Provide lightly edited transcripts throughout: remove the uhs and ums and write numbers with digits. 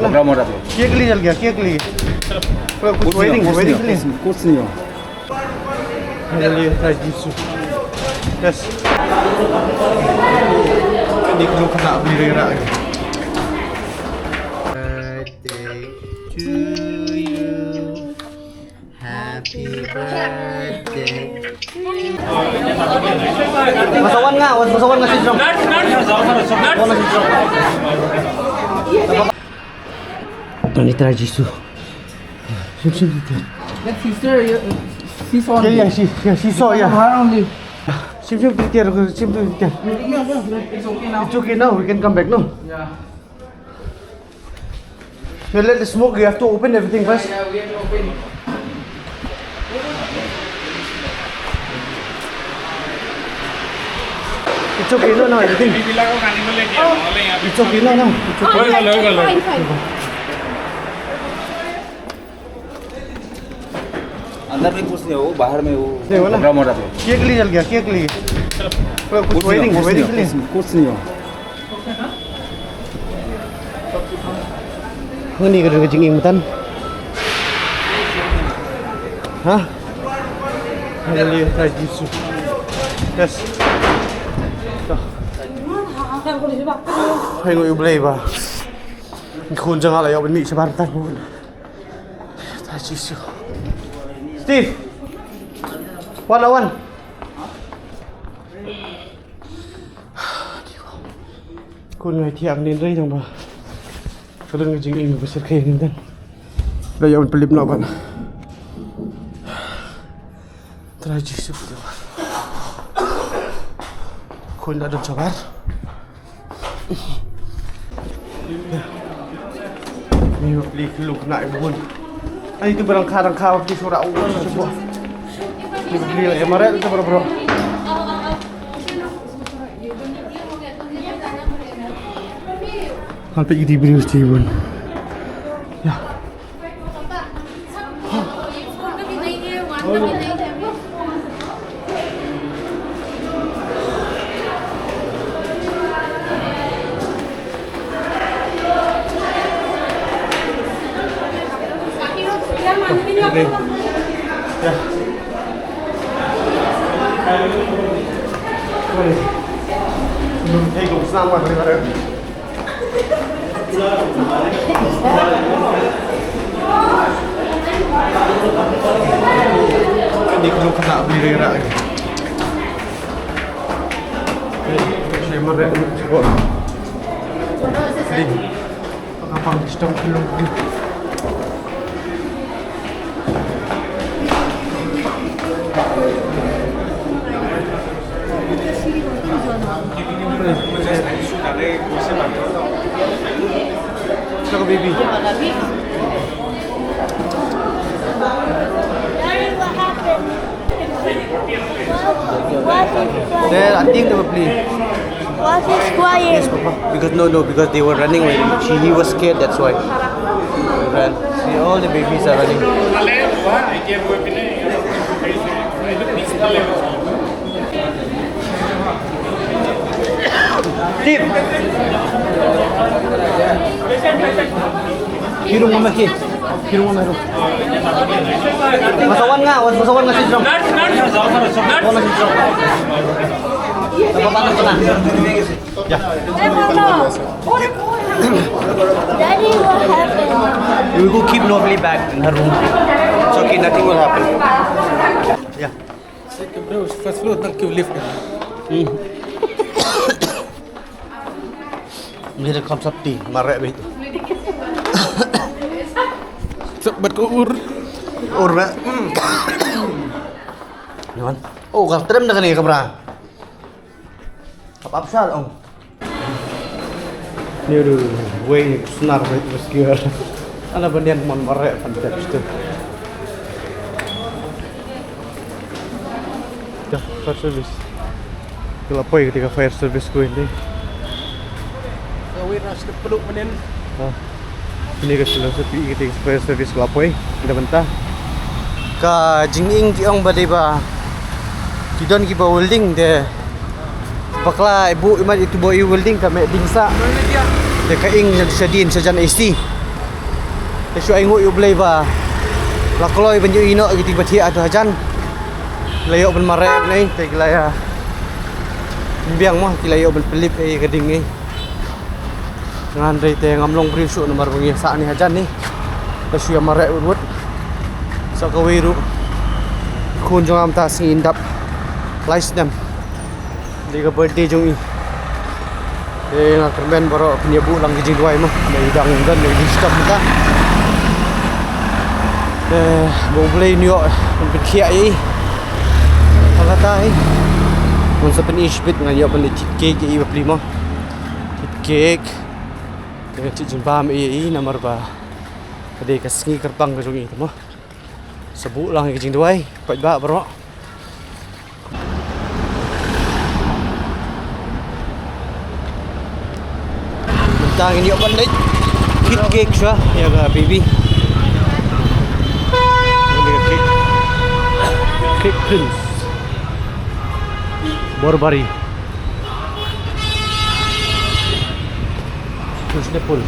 केक लिए चल गया केक लिए कुछ वेडिंग के लिए कुछ नहीं हो मेरे लिए जीसु yes ini kalau kena beli rera Happy birthday. Masawan nga si Jong. Ini try jisu. Sip. That sister, she saw me. Yeah, she saw ya. Her only. Sip tiar. It's okay now. It's okay now. We can come back no. Yeah. Now let the smoke. You have to open everything first. Yeah, we have to open. It's okay no everything. It's okay no. It's okay. Fine. अंदर में कुछ नहीं हो बाहर में वो देखो ना प्रोग्राम हो रहा था केक लिए चल गया केक लिए कुछ वेडिंग के लिए कुछ नहीं हो ini kerja jinging betan hah ini dia try jisu yes hai ngồi play ba khun jangan lah ya beni sebentar pun try jisu Steve 101 คุณไงที่อังเดินได้จังบ่ก็เรื่องจริงเองไปเสียเคยนึงท่านเราอย่ามันผลิตนอกบ้านตรายจีสุดเดียวคุณada sabarนี่ว่าปลีกลูกหน่ายบุญอันนี้ตัวberang kau di surau sebuah ini beli ya mare itu bro sampai ini beli mesti pun ya ya belum tengok sama daripada ini kalau kena beli rera lagi saya merek cukup jadi apa sistem belum Siapa baby? Then I think they will play. What is quiet? Yes, Papa. Because they were running when he was scared. That's why. Ran. See, all the babies are running. Tip. Hirung mama ki. Hirung mama hirung. Masawan nga si Jong. Masawan si Jong. Napapatag ko na. Yeah. Daddy, what happened? We will go keep normally back in her room. It's okay, nothing will happen. Yeah. Bro, first floor, thank you, lift. मेरे कौन सा टी मर रहा है भाई Sebab ko ur. और मैं Naman oh kal terem dah ni kamera apa sal om ni udah way senar baik meskier ana bandian mon marek pantat itu dah fire service kalau apa ketika fire service ko ini Wait, nas na peluk manin. ini ke sudah sepi ketika fire service ko apa kita bentah ka jinging ki ong badai ba kidon ki ba welding de pakla ibu iman itu boy welding ka me dingsa de ka ing sedin sejan AC Isu ai ngui ublei ba. La koloi banyu ino gitu bathi atu hajan. Layo ben marep nei te kilaya. Biang mah kilayo ben pelip gading ni. Ngan rei te ngamlong prisu nomor bengi sa ni hajan ni. Isu ya marep urut. Sa kawiru. Kun jong am ta sing indap. Lice them. Dia birthday jong i. Nak kermen baru penyebu lang gijing duai mah. May udang dan may disturb kita. Boleh ni yo berkiai ai. Apa tai? Mun sa penishbit ngan yo pen cake i beli mah. Cake. Dengan cik paham i nomor ba. Kade kasngi kerpang ke jong i mah. Sebut lang gijing duai. Pat ba bro. Tangin yo pan lit kit cake siya ya ga baby cake cake prince Burberry terus depol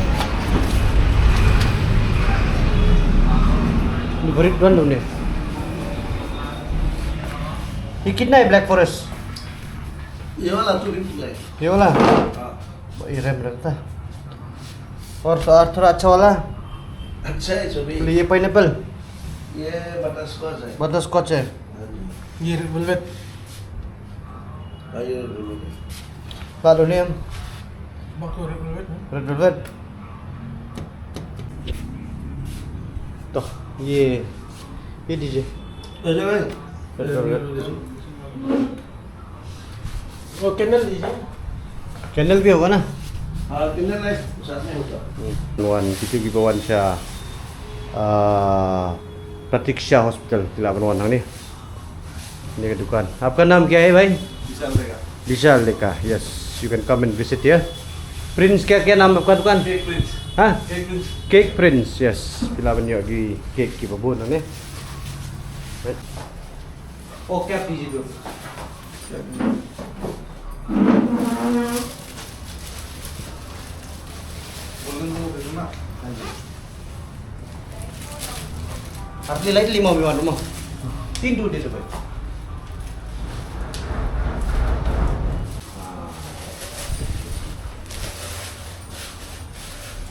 ni berit doan dong ni kitna Black Forest Iala tu rin Iala irem rata और थोड़ा अच्छा वाला अच्छा है जो भी ये पाइनएप्पल ये बटरस्कॉच है बटरस्कॉच है Ye red velvet. ये lalu ni Bako red velvet. red velvet toh ये दीजिए अच्छा भाई red velvet Oh, candle लीजिए. कैंडल भी होगा ना हाँ किन्ने लाइफ साथ में होता वन किसी की बवन शा प्रतीक्षा हॉस्पिटल तिलावन वन नी ये का दुकान आपका नाम क्या है भाई विशाल रहेगा विशाल लेका yes you can come and visit here Prince क्या क्या नाम आपका दुकान केक प्रिंस हाँ cake Prince cake Prince yes तिलावन यो की केक की बबून ने ओ क्या दीजिए दो Asli lain 5 bulan rumah. Tindu dia tu baik.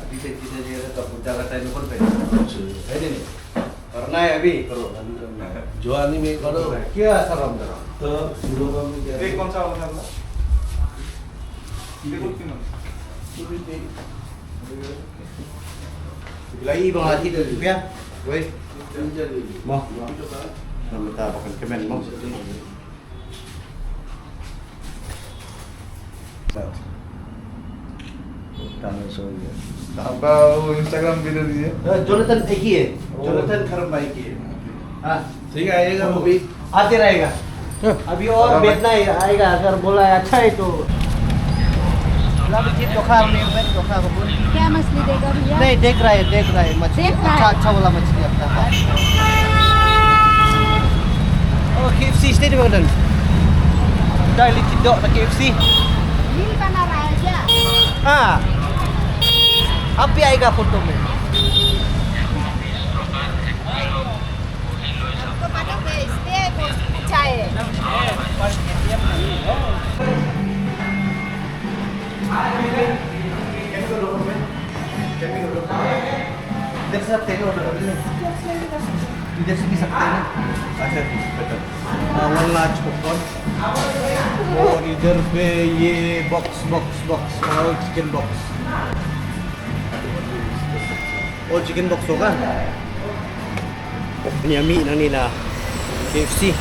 Abi kita dia tak budak kata ini pun baik. Ini ni. Karena ya abi. जो आनी में करो Kia salam dah. तो शुरू में क्या Cake कौन सा वाला था? Cake कौन सा? Lagi bang hati tu biar. Wei. Mau. Nama tak akan kemen mau. आपका वो इंस्टाग्राम भी दे दीजिए Jonathan एक ही है. Jonathan खरम भाई की है. हाँ. ठीक है आइएगा वो भी आते रहेगा. अभी और बेचना ही आएगा अगर बोला है अच्छा है तो. लाभ चीज चोखा हमने चोखा बबून. क्या मछली देगा भैया? नहीं देख रहा है मछली. देख रहा है. अच्छा वाला मछली अपना. Oh KFC stay di mana? Dah Lynti dok tak KFC. मिल बना रहा है क्या? हाँ. अब भी आएगा फोटो में. आपको पता है स्टे अच्छा है. इधर से आप तेरे ऑर्डर कर लें. इधर से भी सकते हैं. अच्छा बेटर. One large popcorn. और इधर पे ये बॉक्स चिकन बॉक्स. और चिकन बॉक्स होगा. Yummy nang nila KFC.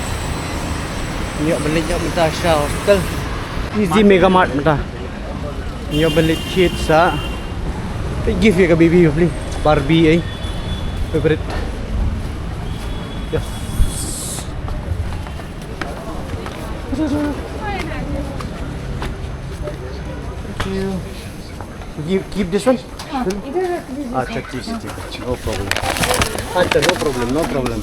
Nyo balik nyo menta sa hospital. Easy Mega Mart menta. Nyo balik kit sa gift ya ka baby beli Barbie ay favorite. Yes. Thank you. Keep this one. इधर रख दीजिए. अच्छा ठीक है no problem. अच्छा no problem.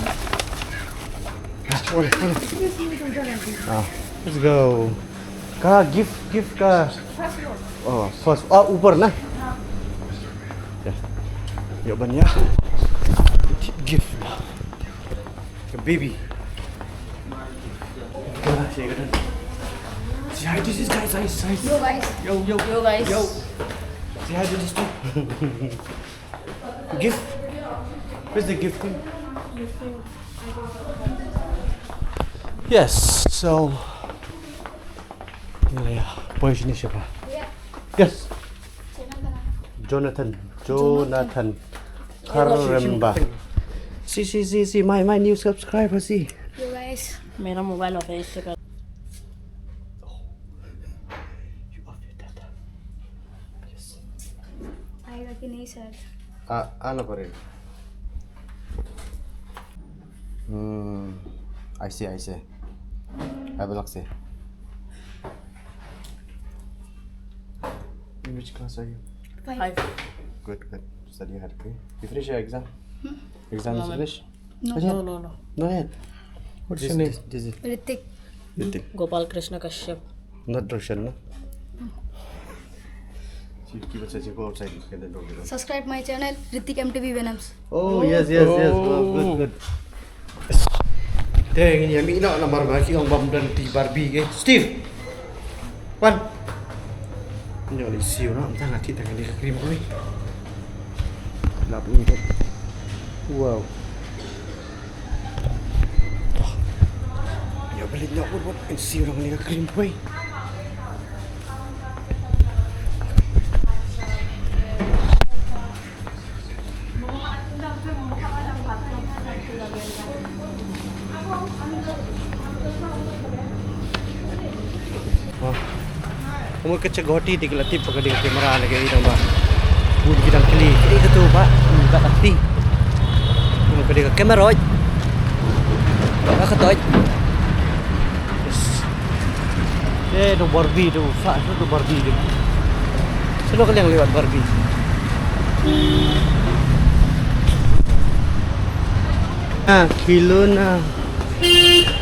हाँ let's go. कहाँ गिफ्ट का. Oh, first ऊपर ना. Yuk ban ya. Gift lah. A baby. Say hi to this guys. Yo guys. Yo guys. Say hi to this too. Gift. Where's the gift thing? Yes. So. Ini ya. Boy sini siapa? Yes. Jonathan. Karemba. See. My new subscriber. See. Yo guys. मेरा mobile of है इससे कर You off your data. Yes. आएगा कि नहीं सर? आना पड़ेगा. I see. Have a look. See. In which class are you? 5 Good. Study hard, okay? You finish your exam? Exam is No. finished? no Go ahead. What's your name? This is Hrithik. Lynti. गोपाल कृष्ण Kashyap Not Roshan, no? Keep it searching outside. Get the door. Subscribe my channel Hrithik MTV Venoms. Oh, yes. Oh, good. Dang, ini ambil nak nambar bagi orang bam dan di Barbie ke. Steve. Wan. Ini oleh siu nak entah nanti tangan dia krim kau. Lap untuk. Wow. Ya balik nak buat siu orang ni krim kau. Kamu kecek Guwahati di kelatip pakai dengan kamera lagi ni tambah. Budi kita keli. Ini tu pak. Tak tapi. Kamu pakai dengan kamera. Tak ketoj. Yes. Tu Barbie tu. Fak tu Barbie tu. Selalu kali yang lewat Barbie. Kilona.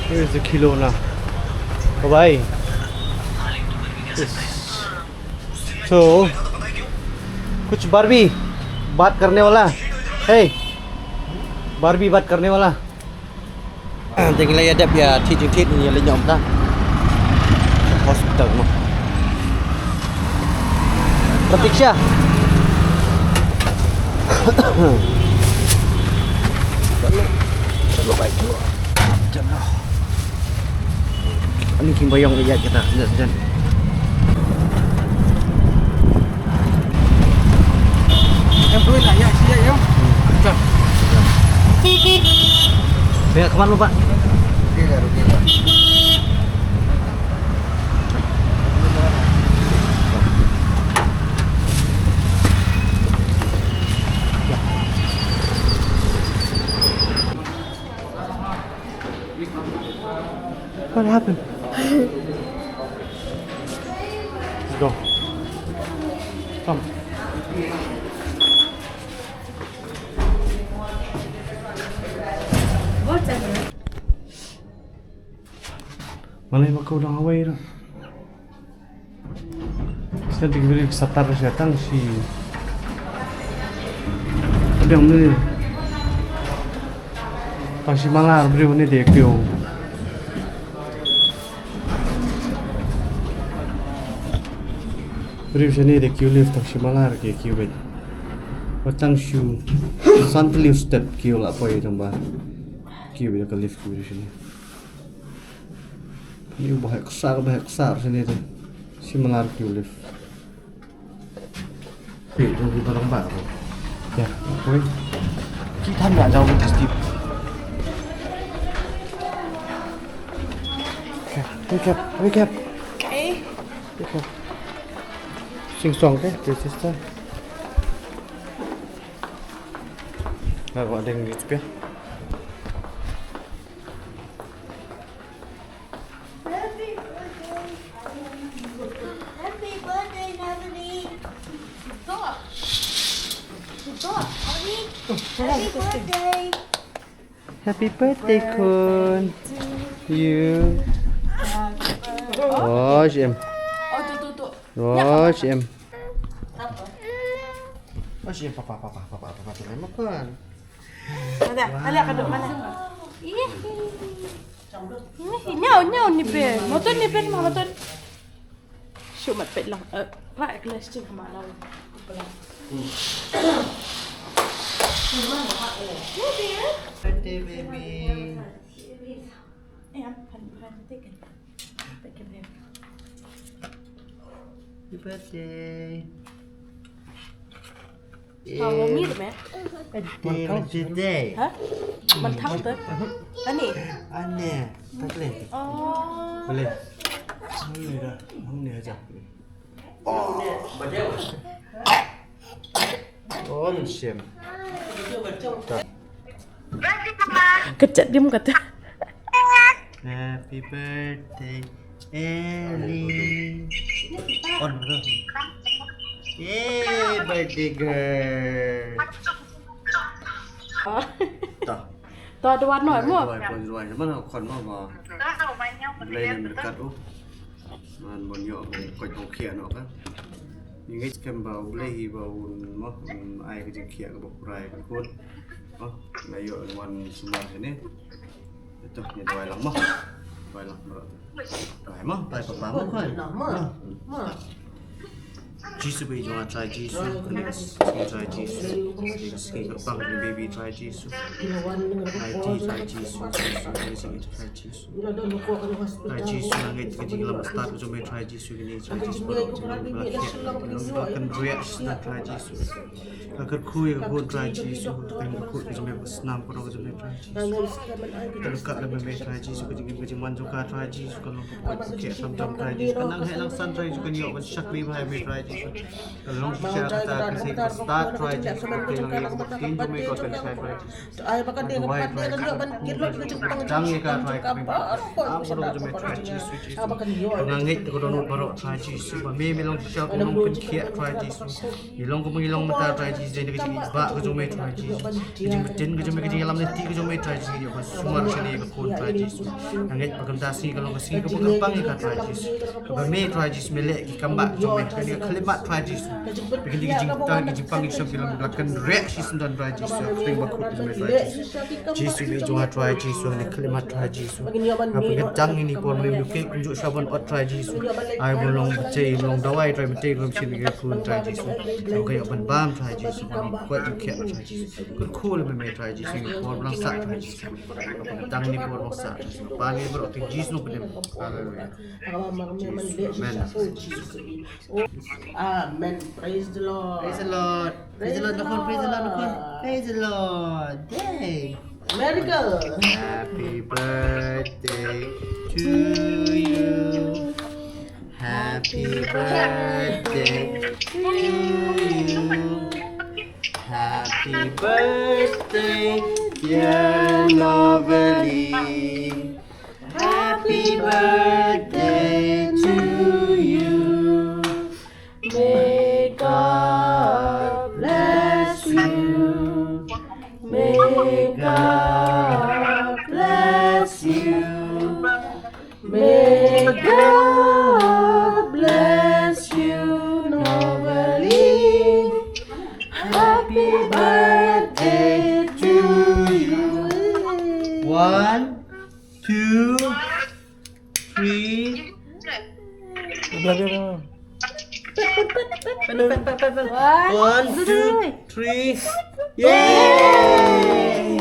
Here's the Kilona. Bye. Yes. So, कुछ बारबी बात करने वाला है बारबी बात करने वाला देख ले ada ya teaching kid ni le nyom ta hospital mo Pratiksha chalo baik tu chalo ani kim bayong lihat kita jangan Em tôi lại ya sih ya. Macam. Biar kemana lu pak? What happened? Let's go. Come. Malay kau dah away dah. Saya tinggal di Satar Shaphang si. Ada yang ni. Pasti malar beri ni dia kau. Beri sini dia kau lift pasti malar ke kau bet. Patang shoe. Sangat lift step kau lah apa yang tambah. Kau bila kau lift kau beri sini. Ini bahaya besar sini tu. Si melar kau lift. Itu di barang baru. Ya, oi. Kita nak jauh di Steve. Wake up. Okay. Wake up. Sing song ke, sister. Nak ada yang gitu ya. Happy birthday, Navani. Stop. Abi. Happy birthday. Happy birthday, Kun. You. Wash him. oh tu Wash him. Masih papa jangan makan. Ada kaduk mana? Nhau ni pe. Motor ni pe mama motor. Syuk mat pet lang. Right kelas cing sama lawan. Birthday baby. Pan take it. Take it. Happy birthday. Kalau ni tu meh. Birthday. Hah? Mentang tu. Ani. Aneh. Tak boleh. Oh. Boleh. Boleh dah. Ni aja. Oh, shame. Kecet dia muka tu. Happy birthday, Ellie. On betul. Yay, birthday girl. Tak. Tu ada warna mu. Ruai. Mana kon mau. Lain dekat tu. Man bonyo ko ko khia no kan. Những cái kem bào lấy bào nó ai cái chuyện kia cái bọc rai cái khuôn đó là dựa nguồn Sumar thế này itu nhận vài lắm mà tay papa mất thôi Jisoo baby jangan try Jisoo kena try Jisoo sikit bang ni baby try Jisoo try Jisoo try Jisoo nanti kecil lama start tu cuma try Jisoo ni try Jisoo akan react nak try Jisoo agar kui aku try Jisoo kan aku cuma senam kalau cuma try Jisoo terdekat lebih try Jisoo kecil manjuka try Jisoo kalau pakai sampai try Jisoo kan nang helang san try juga ni awak syakri bahaya try Jisoo long share kata kasi start try Jisoo kailang yang tin tu may ko try Jisoo Ay baka din Why nagpatay ka diyo ban kirlo ka jupang Jangan ka try kami. Apa cuma try Jisoo. Pengangit ko dono baru try Jisoo. Mami bilang siya ko nung penkia try Jisoo. Ilong ko mengilong mata try Jisoo jadi kecil ba ko cuma try Jisoo. Kecil betin ko cuma kecil alam nanti ko cuma try Jisoo. Pas Sumar sini ko pun try Jisoo. Angit pagkantasi kalau kasi ko pagkampang ka try Jisoo. Kami try Jisoo melek kambak cuma kani kalimat try Jisoo. Bikin Jepang isap bilang belakang reaksi sendan try Jisoo. Spring bakut cuma try Jisoo. Jisoo ni jangan try Jisoo ni kalimat try Jisoo. Apa kecang ini pun memiliki unjuk Shaphang ot try Jisoo. Ai belum becai belum dawai try becai belum sini ke pun try Jisoo. Oke open bam try Jisoo. Kuat juga try Jisoo. Cool memang try Jisoo ni pun belum sah try Jisoo. Kecang ini pun belum sah. Panggil berarti Jisoo pun Amen. Praise the Lord. Praise the Lord. Praise the Lord. Praise the Lord. Praise the Lord. Yay. Miracle. Happy birthday to you. Happy birthday to you. Happy birthday, dear Lovely. Happy birthday to you. May God bless you. May God bless you. May God bless you, Novely. Happy birthday to you. 1, 2, 3. One, 2, 3. Yay!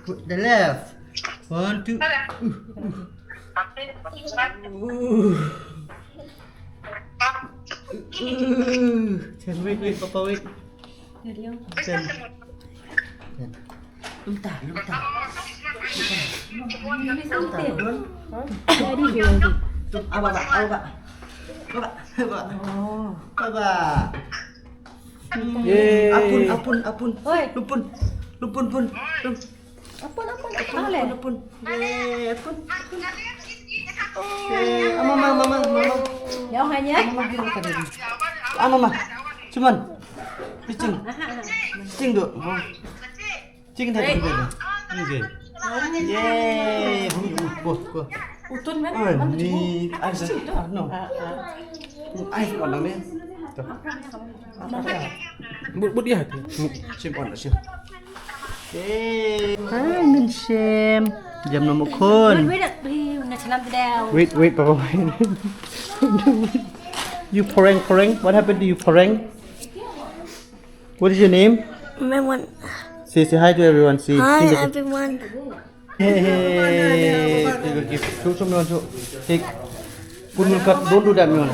Put the left. 1, 2. Chen, wait, Papa, wait. Chen. Lumtah. Apa? Apun. Lupun pun. Apun. Mama. Jauh hanya. Mama. Cuman. Cing dok. Cing tadi. Oke. Yeay. Wah. Utun men. Ni ada. No. Ai còn đâu đấy. But dia hati. Sim on sim. Hai min sim. Jam nomor kun. Wait, Papa. You poreng. What happened to you poreng? What is your name? Everyone. Say hi to everyone. See. Hi, everyone. Hey. Give. Show me one. Take. Put cut. Don't do that, man.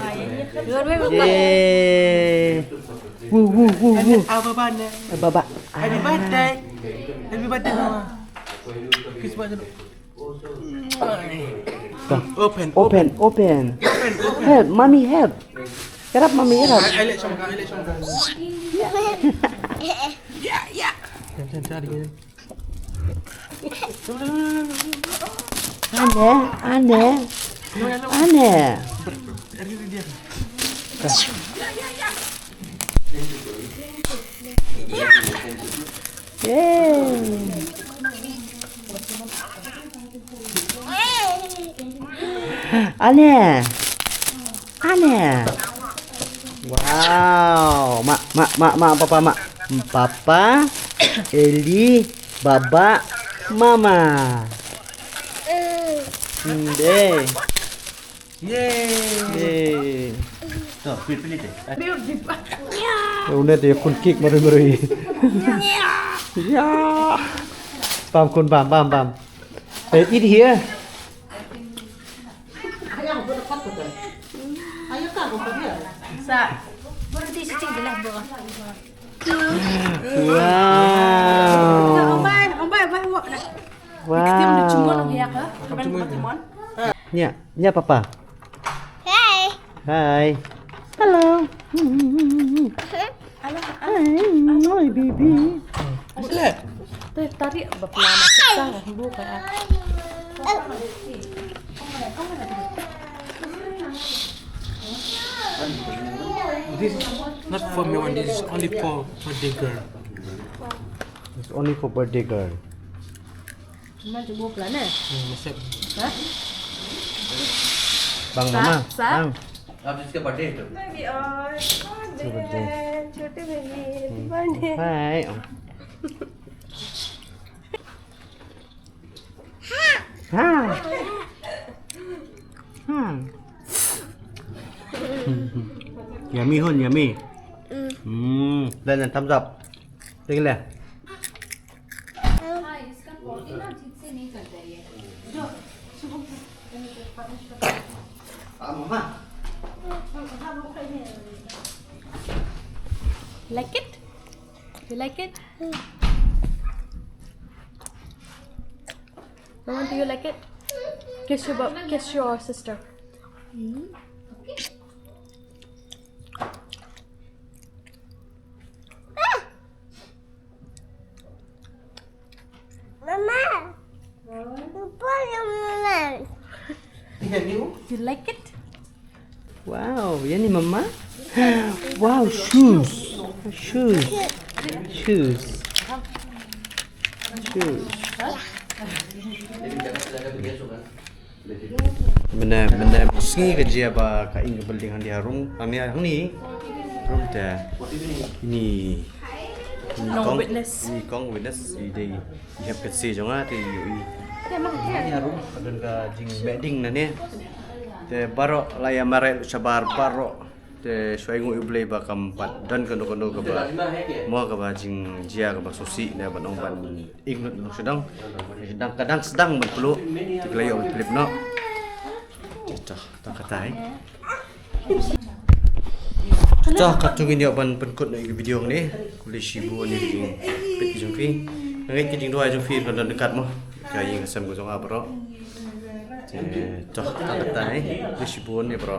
Yay. Woo. Baba ni. Baba. Happy birthday. Happy birthday mama. Kiss buat dulu. Open. Help, mommy, help. Get up, mommy, get up. I let some. Ya. Cari. Aneh. Dia. Aneh. Wow. Mak, Papa, Eli, Baba, Mama. Deh. Yeay. Tuh, pilih deh. Udah dia kun kick meri. Ya. Pam. Hey, eat here. Wow. Ya, Papa. Hai. Hello. Hi, baby. Boleh. Tarik berapa lama kita dulu kayak. This is not for me one. This is only for birthday girl. It's only for birthday girl. Cuma coba pelan Resep. Hah? Bang Mama. Bang. अब जिसका बर्थडे है तो Baby और छोटे baby birthday. Hai. Yummy. Then thumbs up. देख ले. Mama. Like it? You like it? Mama, do you like it? Kiss your sister. Mama. You like it? Wow, yani Mama. Wow, shoes. Benar sini kerja apa kain ke building hang di harum hang ni room dah ini No witness. Ini kong witness ini you have to see jonga ti ini harum dan ka jing bedding na ni te baro laya mare sabar baro te suengu iblay ba kampat dan kono ka ba mo ka ba jing jia ka ba susi na ba nong ban ignot no sedang kadang berpelu tikelayo flip no tak katai. Cah katungin dia ban penkut nak video ni. Kulis sibu ni jing pit jing fi. Ngai ki jing dua jing fi kan dekat mah. Kai ngasam go jong bro. Cah tak katai kulis sibu ni bro.